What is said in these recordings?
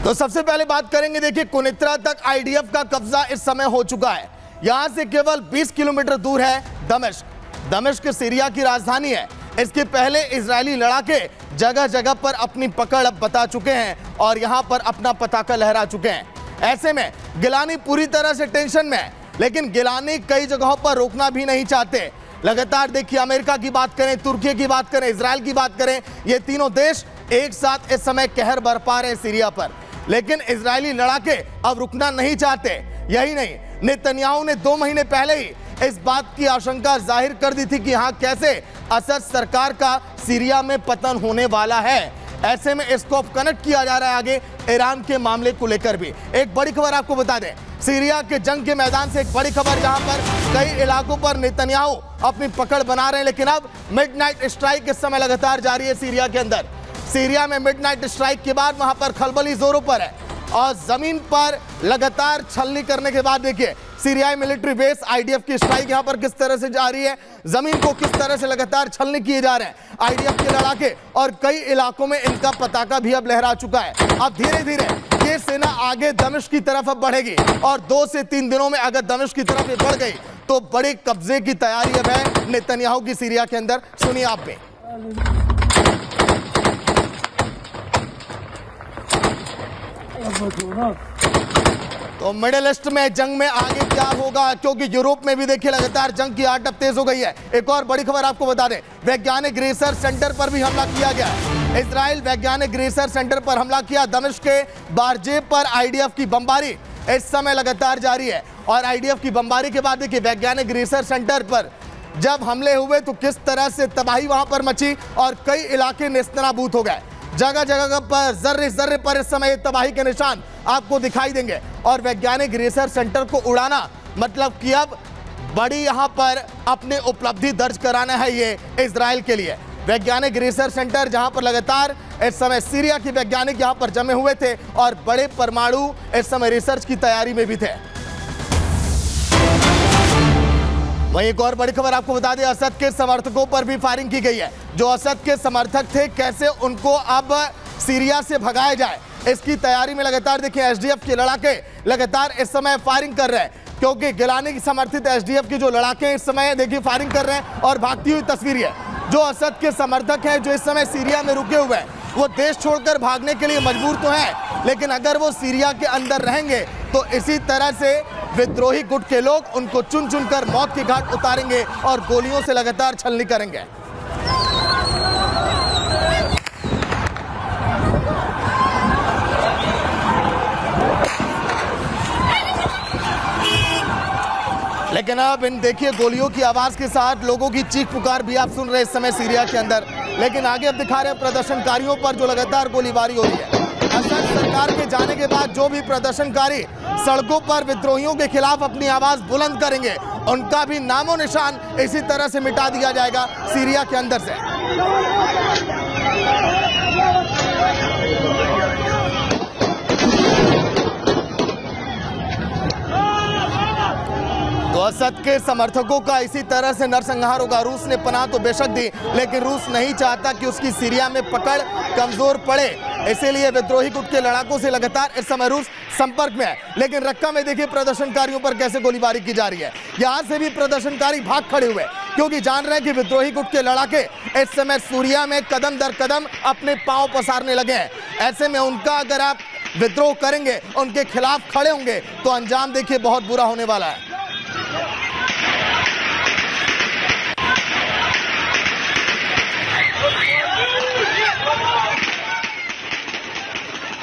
तो सबसे पहले बात करेंगे, देखिए कुनित्रा तक आईडीएफ का कब्जा इस समय हो चुका है। यहां से केवल 20 किलोमीटर दूर है दमिश्क। दमिश्क सीरिया की राजधानी है। इसके पहले इजरायली लड़ाके जगह जगह पर अपनी पकड़ अब बता चुके हैं और यहां पर अपना पताका लहरा चुके हैं। ऐसे में गिलानी पूरी तरह से टेंशन में है, लेकिन गिलानी कई जगहों पर रोकना भी नहीं चाहते। लगातार देखिए, अमेरिका की बात करें, तुर्की की बात करें, इजराइल की बात करें, ये तीनों देश एक साथ इस समय कहर बरपा रहे हैं सीरिया पर। लेकिन इजरायली लड़ाके अब रुकना नहीं चाहते। यही नहीं, नेतन्याहू ने 2 महीने पहले ही इस बात की आशंका जाहिर कर दी थी कि हाँ, कैसे असद सरकार का सीरिया में पतन होने वाला है। ऐसे में इसको कनेक्ट किया जा रहा है आगे ईरान के मामले को लेकर भी। एक बड़ी खबर आपको बता दें, सीरिया के जंग के मैदान से एक बड़ी खबर, जहां पर कई इलाकों पर नेतन्याहू अपनी पकड़ बना रहे हैं, लेकिन अब मिडनाइट स्ट्राइक इस समय लगातार जारी है सीरिया के अंदर। सीरिया में मिडनाइट स्ट्राइक के बाद वहां पर खलबली जोरों पर है और जमीन पर लगातार छलनी करने के बाद देखिए सीरियाई मिलिट्री बेस आईडीएफ की स्ट्राइक यहां पर किस तरह से जारी है। जमीन को किस तरह से लगातार छलनी किए जा रहे हैं आईडीएफ के लड़ाके, और कई इलाकों में इनका पताका भी अब लहरा चुका है। अब धीरे धीरे ये सेना आगे दमिश्क की तरफ अब बढ़ेगी और 2 से 3 दिनों में अगर दमिश्क की तरफ ये बढ़ गई तो बड़े कब्जे की तैयारी अब है नेतन्याहू की सीरिया के अंदर। सुनिए आप भी। तो मिडिल ईस्ट में जंग में आगे क्या होगा, क्योंकि यूरोप में भी देखिए लगातार जंग की आट अब तेज हो गई है। एक और बड़ी खबर आपको बता दें, वैज्ञानिक रिसर्च सेंटर पर भी हमला किया गया है। इजराइल वैज्ञानिक रिसर्च सेंटर पर हमला किया। दमिश्क के बारजेब पर आईडीएफ की बमबारी इस समय लगातार जारी है और आईडीएफ की बमबारी के बाद देखिए वैज्ञानिक रिसर्च सेंटर पर जब हमले हुए तो किस तरह से तबाही वहां पर मची और कई इलाके नेस्तनाबूद हो गए। जगह जगह पर जर्रे जर्रे पर इस समय तबाही के निशान आपको दिखाई देंगे और वैज्ञानिक रिसर्च सेंटर को उड़ाना मतलब कि अब बड़ी यहां पर अपनी उपलब्धि दर्ज कराना है ये इजराइल के लिए। वैज्ञानिक रिसर्च सेंटर जहां पर लगातार इस समय सीरिया के वैज्ञानिक यहां पर जमे हुए थे और बड़े परमाणु इस समय रिसर्च की तैयारी में भी थे। वहीं एक और बड़ी खबर आपको बता दें, असद के समर्थकों पर भी फायरिंग की गई है। जो असद के समर्थक थे, कैसे उनको अब सीरिया से भगाया जाए, इसकी तैयारी में लगातार देखिए एसडीएफ के लड़ाके लगातार इस समय फायरिंग कर रहे हैं, क्योंकि गिलानी की समर्थित एसडीएफ के जो लड़ाके इस समय देखिए फायरिंग कर रहे हैं और भागती हुई तस्वीर है। जो असद के समर्थक हैं जो इस समय सीरिया में रुके हुए हैं, वो देश छोड़कर भागने के लिए मजबूर तो हैं, लेकिन अगर वो सीरिया के अंदर रहेंगे तो इसी तरह से विद्रोही गुट के लोग उनको चुन चुनकर मौत के घाट उतारेंगे और गोलियों से लगातार छलनी करेंगे। लेकिन अब इन देखिए गोलियों की आवाज के साथ लोगों की चीख पुकार भी आप सुन रहे इस समय सीरिया के अंदर। लेकिन आगे अब दिखा रहे हैं प्रदर्शनकारियों पर जो लगातार गोलीबारी हो रही है। असद सरकार के जाने के बाद जो भी प्रदर्शनकारी सड़कों पर विद्रोहियों के खिलाफ अपनी आवाज बुलंद करेंगे, उनका भी नामो निशान इसी तरह से मिटा दिया जाएगा सीरिया के अंदर से। तो असद के समर्थकों का इसी तरह से नरसंहार होगा। रूस ने पनाह तो बेशक दी, लेकिन रूस नहीं चाहता कि उसकी सीरिया में पकड़ कमजोर पड़े, इसीलिए विद्रोही गुट के लड़ाकों से लगातार इस समय रूस संपर्क में है। लेकिन रक्का में देखिए प्रदर्शनकारियों पर कैसे गोलीबारी की जा रही है। यहां से भी प्रदर्शनकारी भाग खड़े हुए क्योंकि जान रहे हैं कि विद्रोही गुट के लड़ाके इस समय सीरिया में कदम दर कदम अपने पांव पसारने लगे हैं। ऐसे में उनका अगर आप विद्रोह करेंगे, उनके खिलाफ खड़े होंगे, तो अंजाम देखिए बहुत बुरा होने वाला है।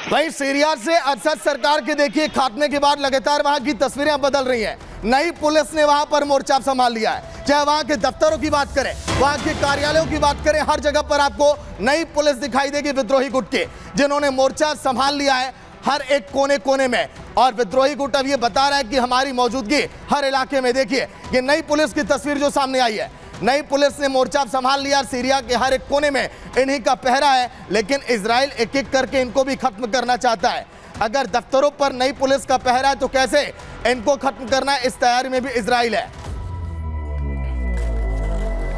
वहीं सीरिया से असद सरकार के देखिए खात्मे के बाद लगातार वहां की तस्वीरें बदल रही हैं। नई पुलिस ने वहां पर मोर्चा संभाल लिया है। चाहे वहां के दफ्तरों की बात करें, वहां के कार्यालयों की बात करें, हर जगह पर आपको नई पुलिस दिखाई देगी विद्रोही गुट के, जिन्होंने मोर्चा संभाल लिया है हर एक कोने कोने में। और विद्रोही गुट अब ये बता रहा है कि हमारी मौजूदगी हर इलाके में। देखिए ये नई पुलिस की तस्वीर जो सामने आई है, नई पुलिस ने मोर्चा संभाल लिया। सीरिया के हर एक कोने में इन्हीं का पहरा है, लेकिन इजराइल एक एक करके इनको भी खत्म करना चाहता है। अगर दफ्तरों पर नई पुलिस का पहरा है तो कैसे इनको खत्म करना है, इस तैयारी में भी इजराइल है।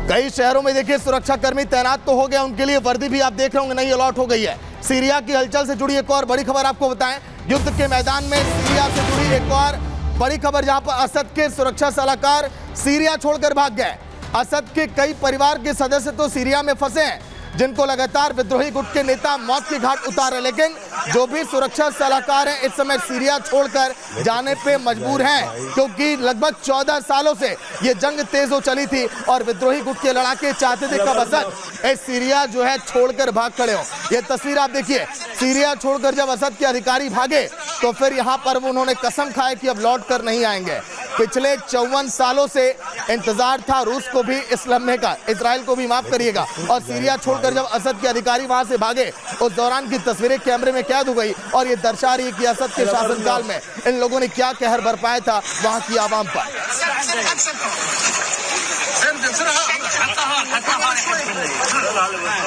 कई शहरों में देखिए सुरक्षा कर्मी तैनात तो हो गए, उनके लिए वर्दी भी आप देख रहे होंगे नई अलॉट हो गई है। सीरिया की हलचल से जुड़ी एक और बड़ी खबर आपको बताएं, युद्ध के मैदान में सीरिया से जुड़ी एक और बड़ी खबर, जहां पर असद के सुरक्षा सलाहकार सीरिया छोड़कर भाग गए। असद के कई परिवार के सदस्य तो सीरिया में फंसे हैं, जिनको लगातार विद्रोही गुट के नेता मौत के घाट उतार रहे, लेकिन जो भी सुरक्षा सलाहकार हैं इस समय सीरिया छोड़कर जाने पे मजबूर हैं, क्योंकि लगभग 14 सालों से ये जंग तेज हो चली थी और विद्रोही गुट के लड़ाके चाहते थे कब असद इस सीरिया जो है छोड़कर भाग खड़े हो। ये तस्वीर आप देखिए, सीरिया छोड़कर जब असद के अधिकारी भागे तो फिर यहाँ पर वो उन्होंने कसम खाई कि अब लौट कर नहीं आएंगे। पिछले 54 सालों से इंतजार था रूस को भी इस लम्हे का, इजराइल को भी माफ करिएगा, और सीरिया छोड़कर जब असद के अधिकारी वहां से भागे उस दौरान की तस्वीरें कैमरे में कैद हो गई और ये दर्शा रही है कि असद के शासनकाल में इन लोगों ने क्या कहर बरपाया था वहां की आवाम पर।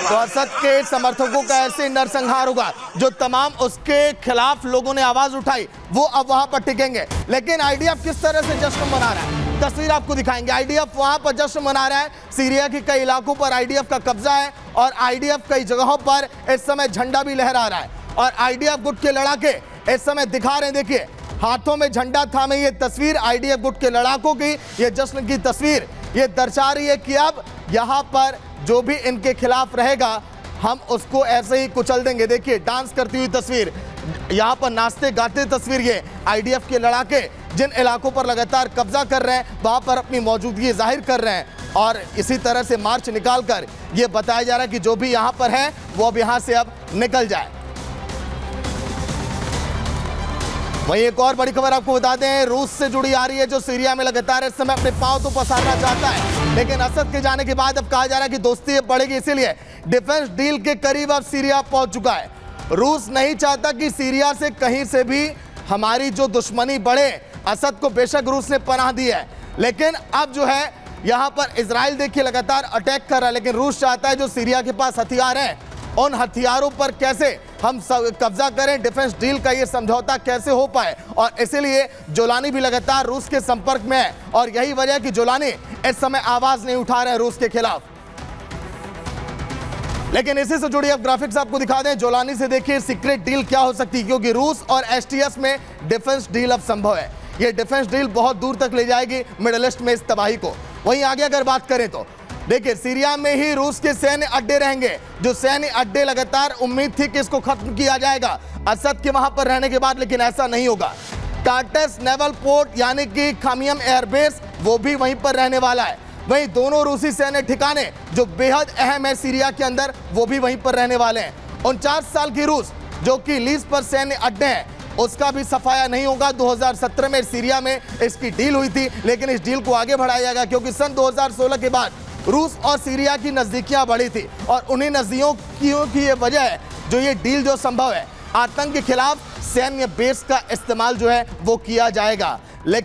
तो असद के समर्थकों का ऐसे नरसंहार होगा, जो तमाम उसके खिलाफ लोगों ने आवाज उठाई वो अब वहां पर टिकेंगे। लेकिन आईडीएफ किस तरह से जश्न मना रहा है, तस्वीर आपको दिखाएंगे। आईडीएफ वहां पर जश्न मना रहा है, सीरिया के कई इलाकों पर आईडीएफ का कब्जा है और आईडीएफ कई जगहों पर इस समय झंडा भी लहरा रहा है और आईडीएफ गुट के लड़ाके इस समय दिखा रहे हैं, देखिए हाथों में झंडा थामे। ये तस्वीर आईडीएफ गुट के लड़ाकों की, ये जश्न की तस्वीर, ये दर्शा रही है कि अब यहाँ पर जो भी इनके खिलाफ रहेगा हम उसको ऐसे ही कुचल देंगे। देखिए डांस करती हुई तस्वीर, यहाँ पर नाचते गाते तस्वीर, ये आईडीएफ के लड़ाके जिन इलाकों पर लगातार कब्जा कर रहे हैं वहां पर अपनी मौजूदगी जाहिर कर रहे हैं और इसी तरह से मार्च निकालकर ये बताया जा रहा है कि जो भी यहाँ पर है वो अब यहाँ से अब निकल जाए। वहीं एक और बड़ी खबर आपको बता दें, रूस से जुड़ी आ रही है, जो सीरिया में लगातार इस समय अपने पांव तो पसारना चाहता है, लेकिन असद के जाने के बाद अब कहा जा रहा है कि दोस्ती अब बढ़ेगी, इसीलिए डिफेंस डील के करीब अब सीरिया पहुंच चुका है। रूस नहीं चाहता कि सीरिया से कहीं से भी हमारी जो दुश्मनी बढ़े। असद को बेशक रूस ने पनाह दी है, लेकिन अब जो है यहाँ पर इजराइल देखिए लगातार अटैक कर रहा है, लेकिन रूस चाहता है जो सीरिया के पास हथियार हैं उन हथियारों पर कैसे हम कब्जा करें, डिफेंस डील का ये समझौता कैसे हो पाए, और इसीलिए जोलानी भी लगातार रूस के संपर्क में है और यही वजह है कि जोलानी इस समय आवाज नहीं उठा रहे हैं रूस के खिलाफ। लेकिन इसी से जुड़ी अब ग्राफिक्स आपको दिखा दें, जोलानी से देखिए सीक्रेट डील क्या हो सकती है, क्योंकि रूस और एसटीएस में डिफेंस डील अब संभव है। ये डिफेंस डील बहुत दूर तक ले जाएगी मिडिल ईस्ट में इस तबाही को। वहीं आगे अगर बात करें तो देखिए सीरिया में ही रूस के सैन्य अड्डे रहेंगे, जो सैन्य अड्डे लगातार उम्मीद थी कि इसको खत्म किया जाएगा असद के वहां पर रहने के बाद, लेकिन ऐसा नहीं होगा। टाटस नेवल पोर्ट यानी कि खामियम एयरबेस वो भी वहीं पर रहने वाला है। वहीं दोनों रूसी सैन्य ठिकाने जो बेहद अहम है सीरिया के अंदर वो भी वहीं पर रहने वाले हैं। 49 साल की रूस जो कि लीज पर सैन्य अड्डे हैं उसका भी सफाया नहीं होगा। 2017 में सीरिया में इसकी डील हुई थी, लेकिन इस डील को आगे बढ़ाया जाएगा क्योंकि सन 2016 के बाद रूस और सीरिया की नजदीकियां बढ़ी थी और उन्हीं नजदीकियों की ये वजह है जो ये डील जो संभव है। आतंक के खिलाफ सैन्य बेस का इस्तेमाल जो है वो किया जाएगा। लेकिन